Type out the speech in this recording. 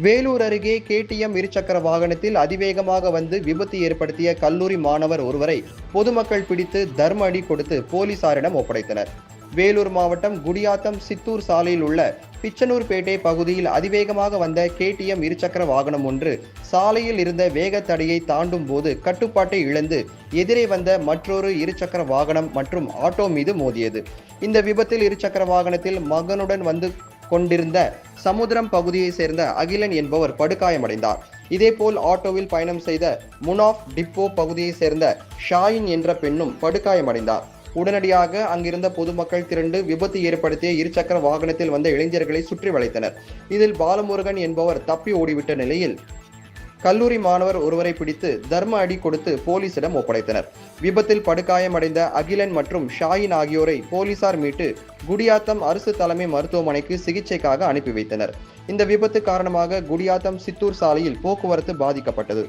வேலூர் அருகே கேடிஎம் இருசக்கர வாகனத்தில் அதிவேகமாக வந்து விபத்து ஏற்படுத்திய கல்லூரி மாணவர் ஒருவரை பொதுமக்கள் பிடித்து தர்ம அடி கொடுத்து போலீசாரிடம் ஒப்படைத்தனர். வேலூர் மாவட்டம் குடியாத்தம் சித்தூர் சாலையில் உள்ள பிச்சனூர்பேட்டை பகுதியில் அதிவேகமாக வந்த கேடிஎம் இருசக்கர வாகனம் ஒன்று சாலையில் இருந்த வேக தடையை தாண்டும் போது கட்டுப்பாட்டை இழந்து எதிரே வந்த மற்றொரு இருசக்கர வாகனம் மற்றும் ஆட்டோ மீது மோதியது. இந்த விபத்தில் இருசக்கர வாகனத்தில் மகனுடன் வந்து கொண்டிருந்த சமுத்திரம் பகுதியை சேர்ந்த அகிலன் என்பவர் படுகாயமடைந்தார். இதேபோல் ஆட்டோவில் பயணம் செய்த முனாஃப் டிப்போ பகுதியை சேர்ந்த ஷாயின் என்ற பெண்ணும் படுகாயமடைந்தார். உடனடியாக அங்கிருந்த பொதுமக்கள் திரண்டு விபத்து ஏற்படுத்திய இருசக்கர வாகனத்தில் வந்த இளைஞர்களை சுற்றி வளைத்தனர். இதில் பாலமுருகன் என்பவர் தப்பி ஓடிவிட்ட நிலையில் கல்லூரி மாணவர் ஒருவரை பிடித்து தர்ம அடி கொடுத்து போலீசிடம் ஒப்படைத்தனர். விபத்தில் படுகாயமடைந்த அகிலன் மற்றும் ஷாயின் ஆகியோரை போலீசார் மீட்டு குடியாத்தம் அரசு தலைமை மருத்துவமனைக்கு சிகிச்சைக்காக அனுப்பி வைத்தனர். இந்த விபத்து காரணமாக குடியாத்தம் சித்தூர் சாலையில் போக்குவரத்து பாதிக்கப்பட்டது.